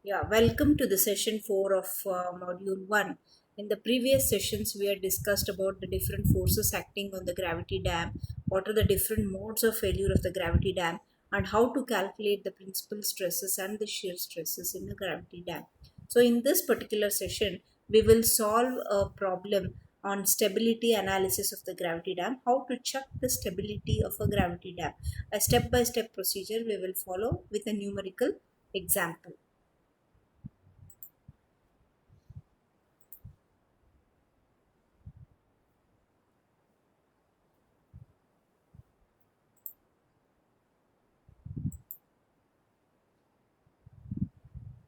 Yeah, welcome to the session 4 of module 1. In the previous sessions, we had discussed about the different forces acting on the gravity dam, what are the different modes of failure of the gravity dam, and how to calculate the principal stresses and the shear stresses in a gravity dam. So, in this particular session, we will solve a problem on stability analysis of the gravity dam, how to check the stability of a gravity dam. A step by step procedure we will follow with a numerical example.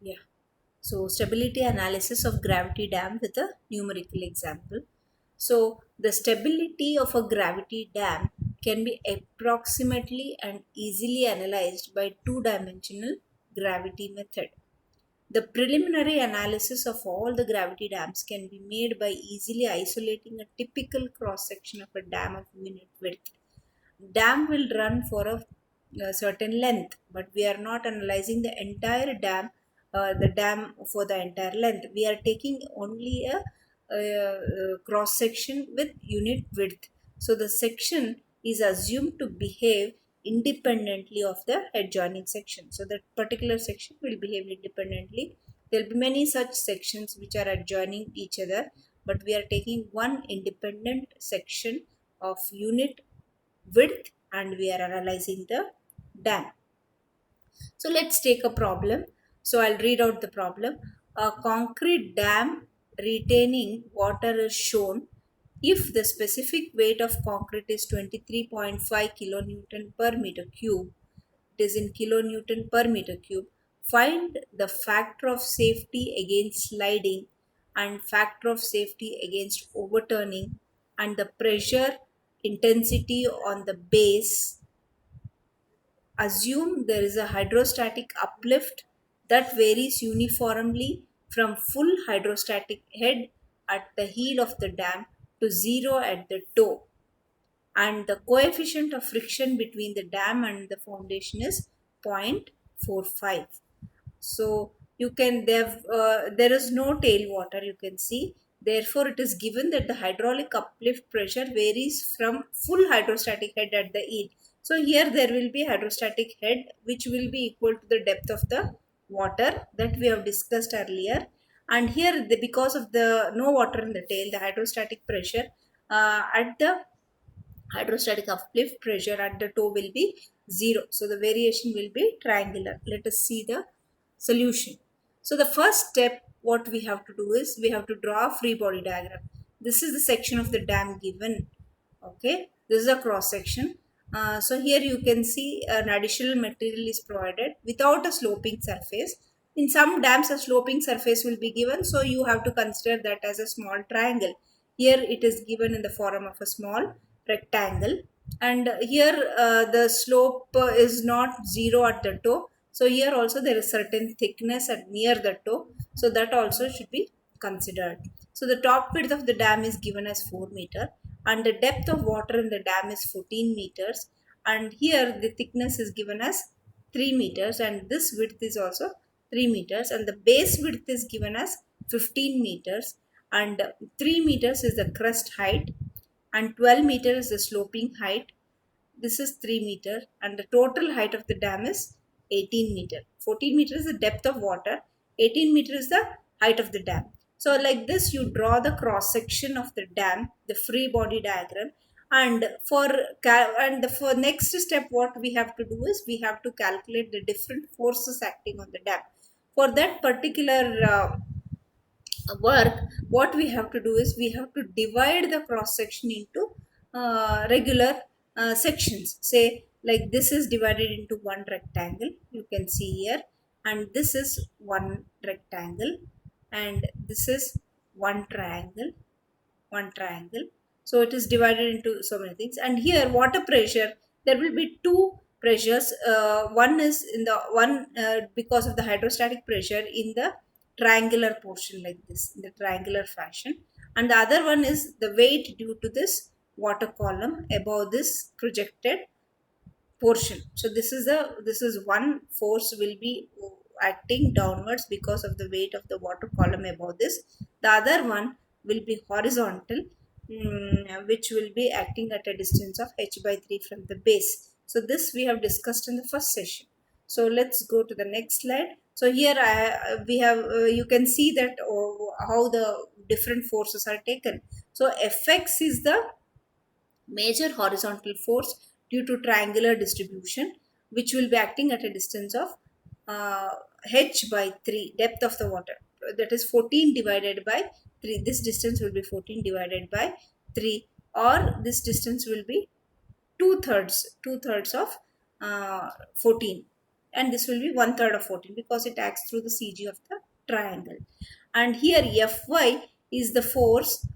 Yeah. So, stability analysis of gravity dam with a numerical example. So, the stability of a gravity dam can be approximately and easily analyzed by two-dimensional gravity method. The preliminary analysis of all the gravity dams can be made by easily isolating a typical cross section of a dam of unit width. Dam will run for a certain length, but we are not analyzing the entire dam, the dam for the entire length. We are taking only a cross section with unit width. So the section is assumed to behave independently of the adjoining section. So that particular section will behave independently. There will be many such sections which are adjoining each other, but we are taking one independent section of unit width and we are analyzing the dam. So let's take a problem. So I'll read out the problem. A concrete dam retaining water is shown if the specific weight of concrete is 23.5 kilonewton per meter cube. It is in kilonewton per meter cube. Find the factor of safety against sliding and factor of safety against overturning and the pressure intensity on the base. Assume there is a hydrostatic uplift that varies uniformly from full hydrostatic head at the heel of the dam to zero at the toe, and the coefficient of friction between the dam and the foundation is 0.45. So you can there is no tailwater, you can see. Therefore, it is given that the hydraulic uplift pressure varies from full hydrostatic head at the heel. So here there will be hydrostatic head which will be equal to the depth of the water that we have discussed earlier. And here because of the no water in the tail, the hydrostatic pressure at the hydrostatic uplift pressure at the toe will be zero. So the variation will be triangular. Let us see the solution. So the first step what we have to do is we have to draw a free body diagram. This is the section of the dam given. Okay, this is a cross section. So here you can see an additional material is provided without a sloping surface. In some dams a sloping surface will be given, so you have to consider that as a small triangle. Here it is given in the form of a small rectangle, and here the slope is not zero at the toe. So here also there is certain thickness at near the toe, so that also should be considered. So the top width of the dam is given as 4 meter and the depth of water in the dam is 14 meters, and here the thickness is given as 3 meters and this width is also 3 meters, and the base width is given as 15 meters, and 3 meters is the crest height and 12 meters is the sloping height. This is 3 meter and the total height of the dam is 18 meter. 14 meter is the depth of water, 18 meter is the height of the dam. So like this you draw the cross section of the dam, the free body diagram, and for next step what we have to do is we have to calculate the different forces acting on the dam. For that particular work, what we have to do is we have to divide the cross section into regular sections. Say like this is divided into one rectangle, you can see here, and this is one rectangle, and this is one triangle, one triangle. So it is divided into so many things. And here water pressure, there will be two pressures. One is in the one because of the hydrostatic pressure in the triangular portion like this, in the triangular fashion, and the other one is the weight due to this water column above this projected portion. So this is one force will be acting downwards because of the weight of the water column above this. The other one will be horizontal, which will be acting at a distance of h by 3 from the base. So this we have discussed in the first session. So let's go to the next slide. So here we have you can see that how the different forces are taken. So Fx is the major horizontal force due to triangular distribution, which will be acting at a distance of uh, h by 3, depth of the water, that is 14 divided by 3. This distance will be 14 divided by 3, or this distance will be two thirds of 14, and this will be one third of 14 because it acts through the CG of the triangle. And here Fy is the force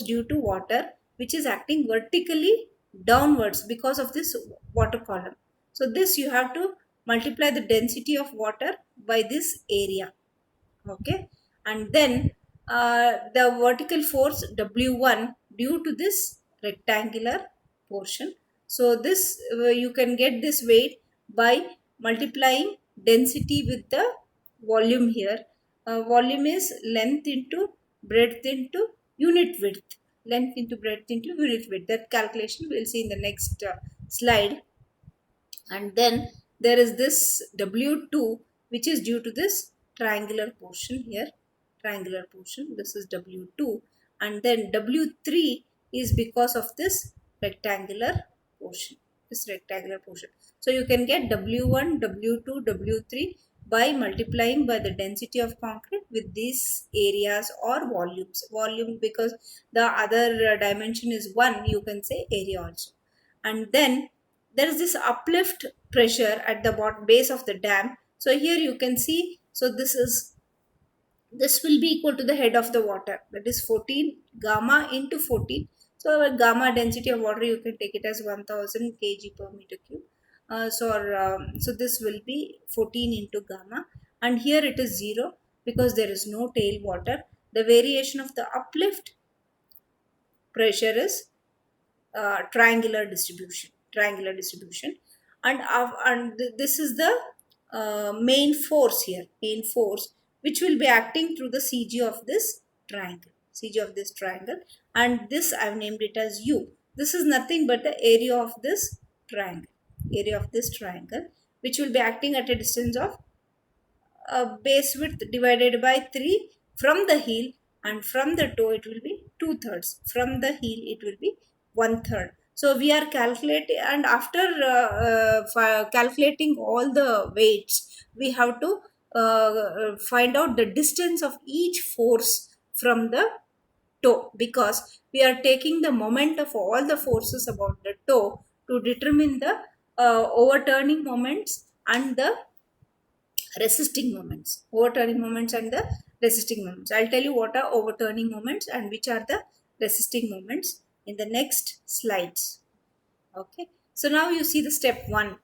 due to water, which is acting vertically downwards because of this water column. So this you have to multiply the density of water by this area. Okay, and then the vertical force W1 due to this rectangular portion. So this you can get this weight by multiplying density with the volume here. Volume is length into breadth into unit width. Length into breadth into unit width. That calculation we'll see in the next slide. And then there is this W2, which is due to this triangular portion here. Triangular portion, this is W2. And then W3 is because of this rectangular portion. This rectangular portion. So you can get W1, W2, W3 by multiplying by the density of concrete with these areas or volumes. Volume, because the other dimension is 1, you can say area also. And then there is this uplift pressure at the base of the dam. So here you can see, so this will be equal to the head of the water, that is 14 gamma into 14. So our gamma density of water, you can take it as 1000 kg per meter cube. So this will be 14 into gamma, and here it is 0 because there is no tail water. The variation of the uplift pressure is triangular distribution. And this is the main force here, main force, which will be acting through the CG of this triangle, and this I've named it as U. This is nothing but the area of this triangle, which will be acting at a distance of base width divided by 3 from the heel, and from the toe it will be two-thirds. From the heel it will be one-third. So we are calculating, and after calculating all the weights, we have to find out the distance of each force from the toe, because we are taking the moment of all the forces about the toe to determine the overturning moments and the overturning moments and the resisting moments. I'll tell you what are overturning moments and which are the resisting moments in the next slides. Okay, so now you see the step 1.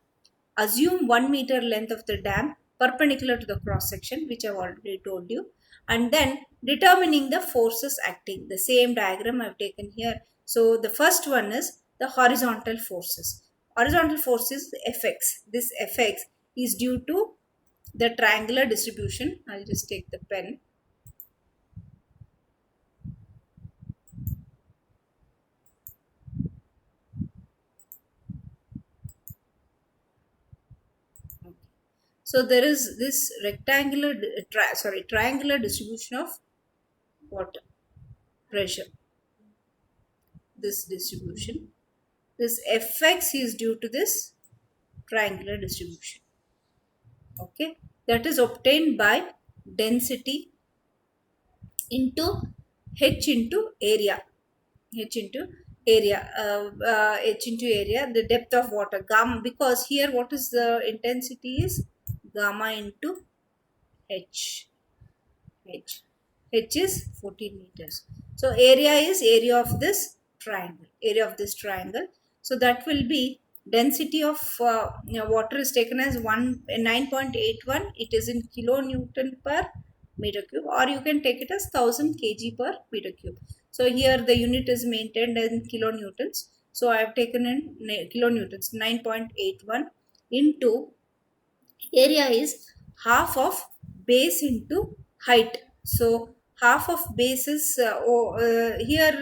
Assume 1 meter length of the dam perpendicular to the cross section, which I've already told you, and then determining the forces acting. The same diagram I've taken here. So the first one is the horizontal forces. Horizontal forces, Fx. This Fx is due to the triangular distribution. I'll just take the pen. So there is this triangular distribution of water pressure. This distribution, this Fx is due to this triangular distribution. Okay, that is obtained by density into h into area. H into area, the depth of water, gamma, because here what is the intensity is gamma into h. H is 14 meters. So area is area of this triangle. So that will be density of water is taken as 9.81. It is in kilonewton per meter cube, or you can take it as 1000 kg per meter cube. So here the unit is maintained in kilonewtons. So I have taken in kilonewtons, 9.81 into area is half of base into height. So half of base is here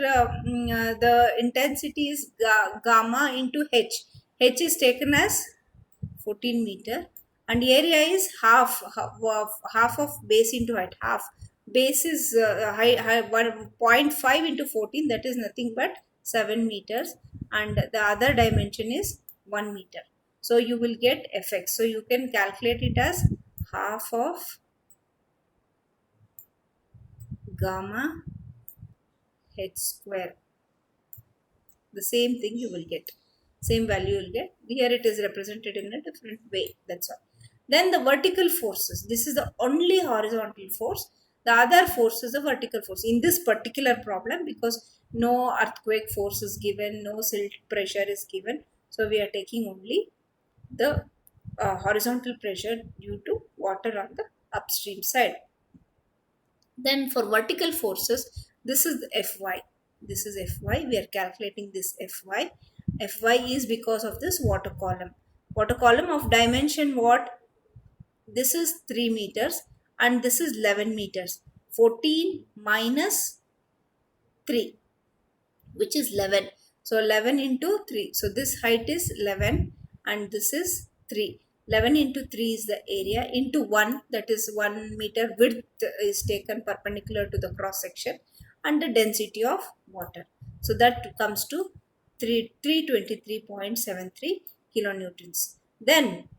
the intensity is gamma into h. H is taken as 14 meter, and area is half of base into height. Half base is 1.5 into 14, that is nothing but 7 meters, and the other dimension is 1 meter. So you will get fx. So you can calculate it as half of gamma h square. The same thing you will get, same value you will get. Here it is represented in a different way, that's all. Then the vertical forces, this is the only horizontal force. The other force is the vertical force in this particular problem, because no earthquake force is given, no silt pressure is given, so we are taking only the horizontal pressure due to water on the upstream side. Then for vertical forces, this is the Fy. This is Fy. We are calculating this Fy. Fy is because of this water column. Water column of dimension what? This is 3 meters and this is 11 meters. 14 minus 3, which is 11. So 11 into 3. So this height is 11 and this is 3. 11 into 3 is the area into 1, that is 1 meter width is taken perpendicular to the cross section, and the density of water. So that comes to 323.73 kilonewtons. Then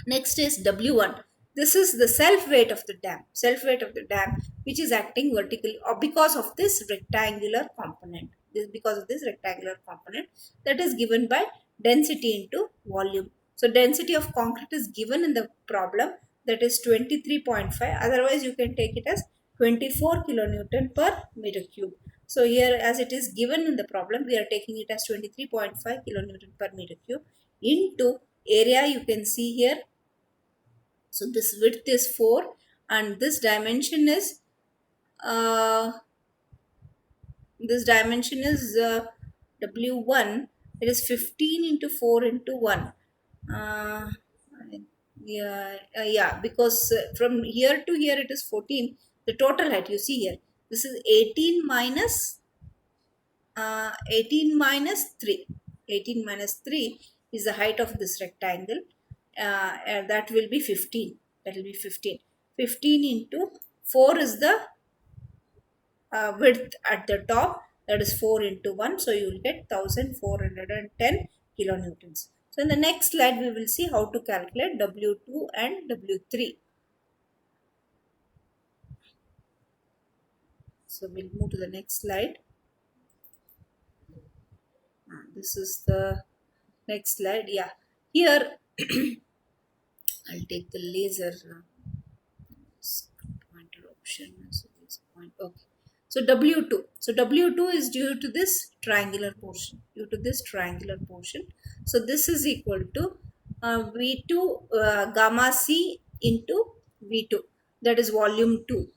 next is W1. This is the self weight of the dam. Self weight of the dam which is acting vertically or because of this rectangular component. Because of this rectangular component that is given by density into volume. So density of concrete is given in the problem, that is 23.5. Otherwise you can take it as 24 kilonewton per meter cube. So here as it is given in the problem, we are taking it as 23.5 kilonewton per meter cube into area. You can see here. So this width is 4 and this dimension is W1. It is 15 into 4 into 1. Yeah, because from here to here it is 14. The total height you see here, this is 18 minus 3. 18 minus 3 is the height of this rectangle. That will be 15. That will be 15. 15 into 4 is the width at the top, that is 4 into 1. So you will get 1410 kilonewtons. So in the next slide we will see how to calculate W2 and W3. So we'll move to the next slide. This is the next slide. Yeah, here I'll take the laser pointer option. So this point, okay. So W2. So W2 is due to this triangular portion. Due to this triangular portion. So this is equal to V2 gamma C into V2. That is volume 2.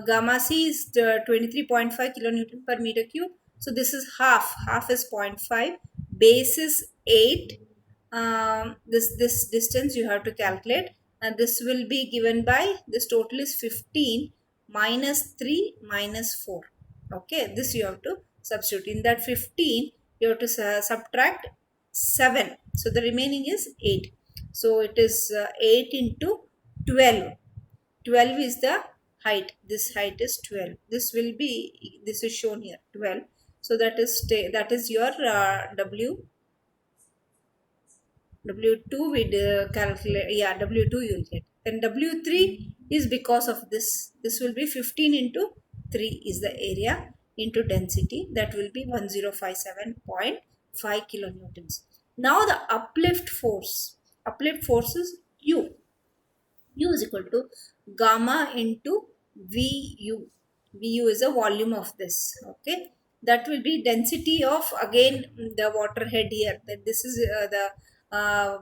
Gamma C is 23.5 kilonewton per meter cube. So this is half. Half is 0.5. Base is 8. This distance you have to calculate, and this will be given by, this total is 15 minus 3 minus 4. Okay, this you have to substitute. In that 15 you have to subtract 7, so the remaining is 8. So it is 8 into 12. 12 is the height. This height is 12. This will be, this is shown here 12. So that is your W2 we calculate, yeah, W2 you will get. Then W3 is because of this. This will be 15 into 3 is the area into density. That will be 1057.5 kilonewtons. Now the uplift force. Uplift force is U. U is equal to gamma into VU. VU is a volume of this. Okay. That will be density of, again, the water head here. That this is the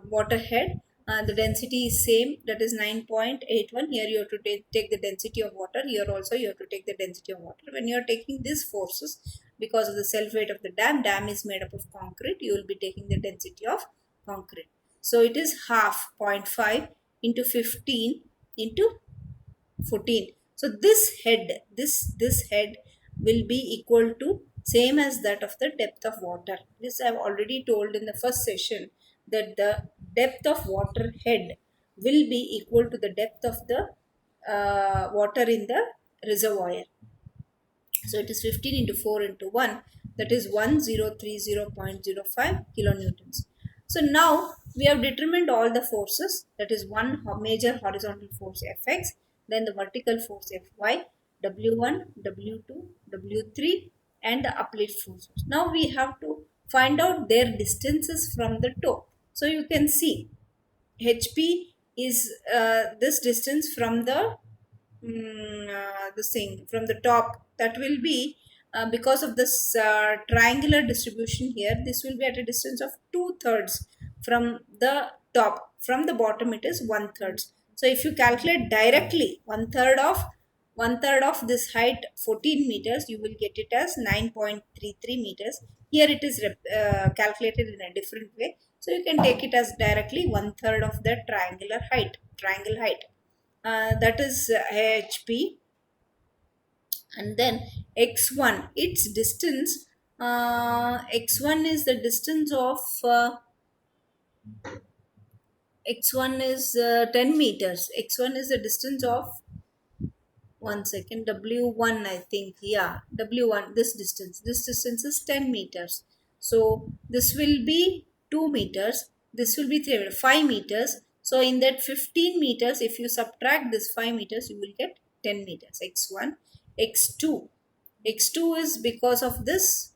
water head. The density is same, that is 9.81. Here you have to take the density of water. Here also you have to take the density of water. When you are taking these forces, because of the self weight of the dam is made up of concrete, you will be taking the density of concrete. So it is half 0.5 into 15 into 14. So this head will be equal to same as that of the depth of water. This I have already told in the first session, that the depth of water head will be equal to the depth of the water in the reservoir. So it is 15 into 4 into 1, that is 1030.05 kilonewtons. So now we have determined all the forces, that is one major horizontal force Fx, then the vertical force Fy, W1, W2, W3 and the uplift forces. Now we have to find out their distances from the toe. So you can see HP is this distance from the this thing from the top, that will be because of this triangular distribution here, this will be at a distance of 2/3 from the top. From the bottom it is 1/3. So if you calculate directly one third of this height 14 meters, you will get it as 9.33 meters. Here it is calculated in a different way, so you can take it as directly one-third of the triangle height. That is HP. And then x1, its distance, x1 is the distance of x1 is 10 meters. X1 is the distance of, one second, W1, I think, yeah, W1, this distance is 10 meters. So this will be 2 meters, this will be 5 meters. So in that 15 meters, if you subtract this 5 meters, you will get 10 meters. X1. X2 is because of this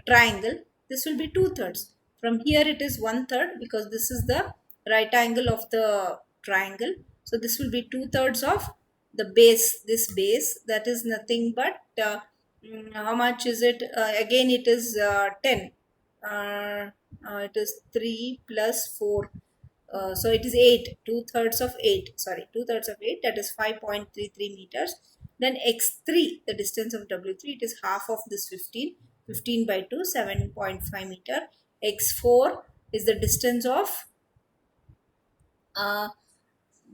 triangle, this will be 2/3. From here it is 1/3 because this is the right angle of the triangle. So this will be 2/3 of the base, this base, that is nothing but how much is it? Again it is 10. It is 3 plus 4. So it is 8, 2/3 of 8, sorry, 2/3 of 8, that is 5.33 meters. Then x3, the distance of W3, it is half of this 15, 15 by 2, 7.5 meter. X4 is the distance of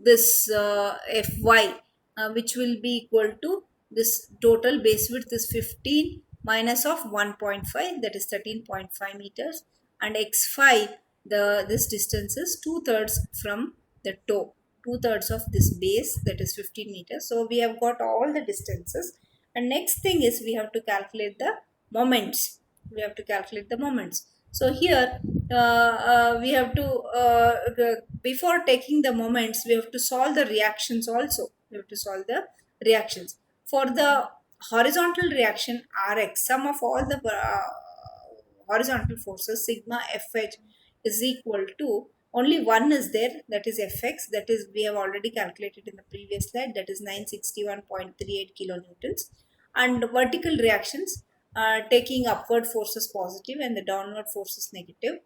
this Fy, which will be equal to this total base width is 15 minus of 1.5, that is 13.5 meters, and x5, this distance is 2/3 from the toe, 2/3 of this base, that is 15 meters. So we have got all the distances, and next thing is we have to calculate the moments. So here we have to before taking the moments, we have to solve the reactions also. For the horizontal reaction Rx, sum of all the horizontal forces sigma Fh is equal to, only one is there, that is Fx, that is we have already calculated in the previous slide, that is 961.38 kilonewtons. And vertical reactions, taking upward forces positive and the downward forces negative.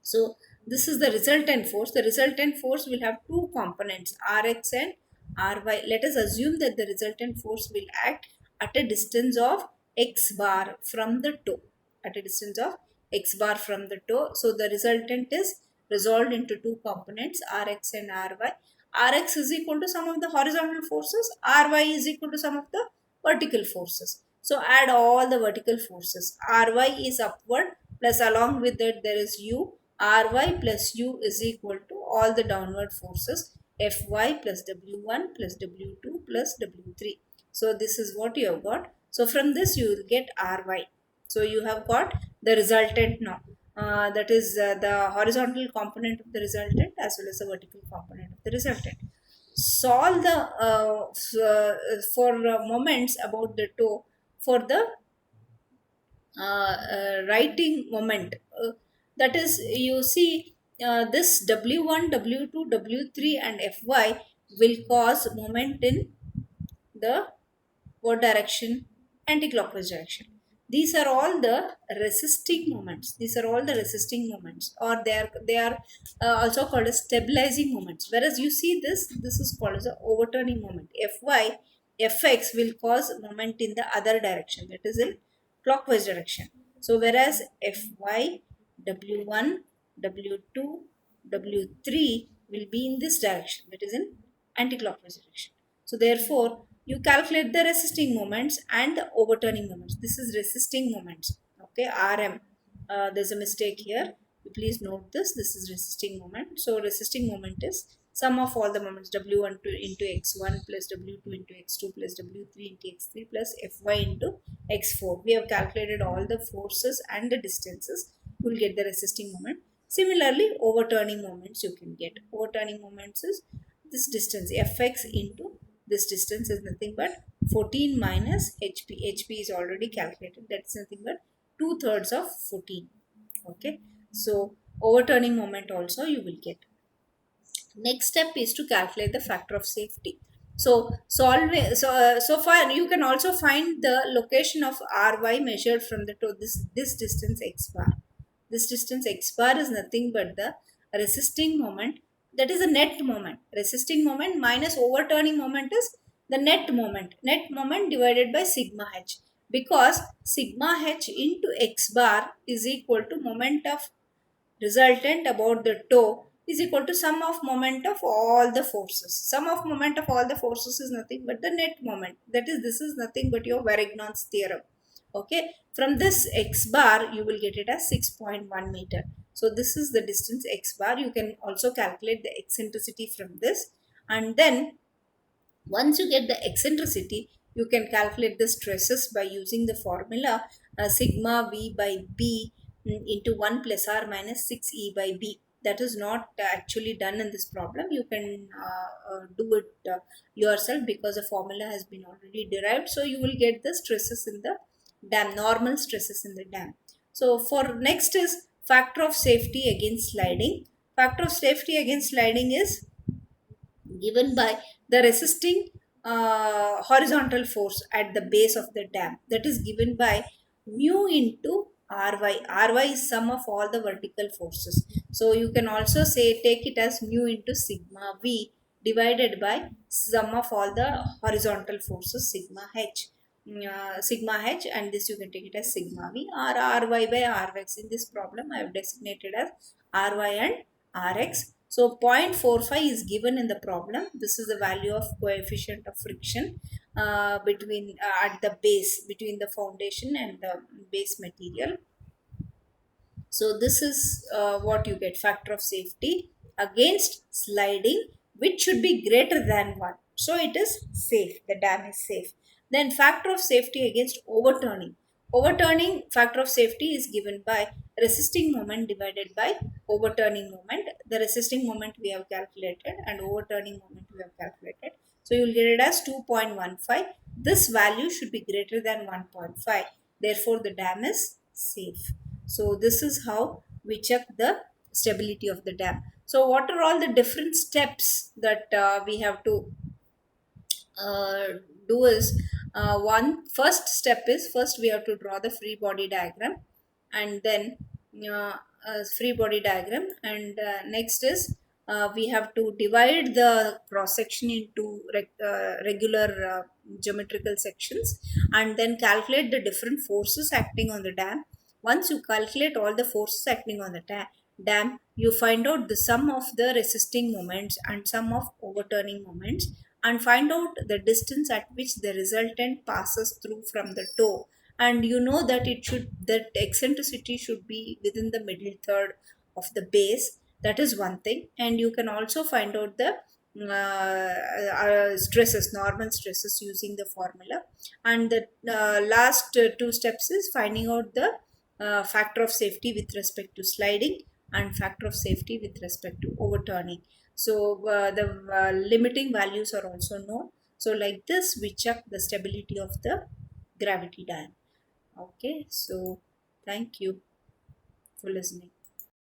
So this is the resultant force. The resultant force will have two components, Rx and Ry. Let us assume that the resultant force will act at a distance of x bar from the toe. So the resultant is resolved into two components, Rx and Ry. Rx is equal to sum of the horizontal forces, Ry is equal to sum of the vertical forces. So add all the vertical forces. Ry is upward, plus along with that there is u. Ry plus u is equal to all the downward forces, Fy plus W1 plus W2 plus W3. So this is what you have got. So from this you will get Ry. So you have got the resultant now. That is the horizontal component of the resultant as well as the vertical component of the resultant. Solve the for moments about the toe for the writing moment. That is, you see this W1, W2, W3 and Fy will cause moment in the what direction? Anti-clockwise direction. These are all the resisting moments. Or they are also called as stabilizing moments. Whereas you see this is called as an overturning moment. Fx will cause moment in the other direction, that is in clockwise direction. So whereas Fy, W1, W2, W3 will be in this direction, that is in anti-clockwise direction. So therefore, you calculate the resisting moments and the overturning moments. This is resisting moments. Okay, RM. There's a mistake here. Please note this. This is resisting moment. So resisting moment is sum of all the moments W1 into x1 plus W2 into x2 plus W3 into x3 plus Fy into x4. We have calculated all the forces and the distances. You will get the resisting moment. Similarly, overturning moments you can get. Overturning moments is this distance Fx into this distance is nothing but 14 minus HP. HP is already calculated. That's nothing but 2/3 of 14. Okay. So overturning moment also you will get. Next step is to calculate the factor of safety. So so far you can also find the location of Ry measured from the this distance x bar. This distance x bar is nothing but the resisting moment, that is the net moment. Resisting moment minus overturning moment is the net moment. Net moment divided by sigma h, because sigma h into x bar is equal to moment of resultant about the toe is equal to sum of moment of all the forces. Sum of moment of all the forces is nothing but the net moment. That is, this is nothing but your Varignon's theorem. Okay, from this x bar you will get it as 6.1 meter. So this is the distance x bar. You can also calculate the eccentricity from this, and then once you get the eccentricity, you can calculate the stresses by using the formula sigma V by B into 1 plus R minus 6E by B. That is not actually done in this problem. You can do it yourself because the formula has been already derived. So you will get the stresses in the dam, normal stresses in the dam. So for next is factor of safety against sliding. Factor of safety against sliding is given by the resisting horizontal force at the base of the dam, that is given by mu into Ry. Ry is sum of all the vertical forces. So you can also say take it as mu into sigma V divided by sum of all the horizontal forces sigma h. Sigma h, and this you can take it as sigma V or Ry by Rx. In this problem I have designated as Ry and Rx. So 0.45 is given in the problem. This is the value of coefficient of friction between at the base, between the foundation and the base material. So this is what you get, factor of safety against sliding, which should be greater than 1. So it is safe, the dam is safe. Then factor of safety against overturning. Overturning factor of safety is given by resisting moment divided by overturning moment. The resisting moment we have calculated and overturning moment we have calculated. So you will get it as 2.15. This value should be greater than 1.5. Therefore the dam is safe. So this is how we check the stability of the dam. So what are all the different steps that we have to uh, do is one first step is, first we have to draw the free body diagram, and then free body diagram, and next is we have to divide the cross section into regular geometrical sections, and then calculate the different forces acting on the dam. Once you calculate all the forces acting on the dam, you find out the sum of the resisting moments and sum of overturning moments, and find out the distance at which the resultant passes through from the toe. And you know that it should, that eccentricity should be within the middle third of the base. That is one thing. And you can also find out the stresses, normal stresses, using the formula. And the last two steps is finding out the factor of safety with respect to sliding and factor of safety with respect to overturning. So the limiting values are also known. So like this we check the stability of the gravity dam. Okay, so thank you for listening.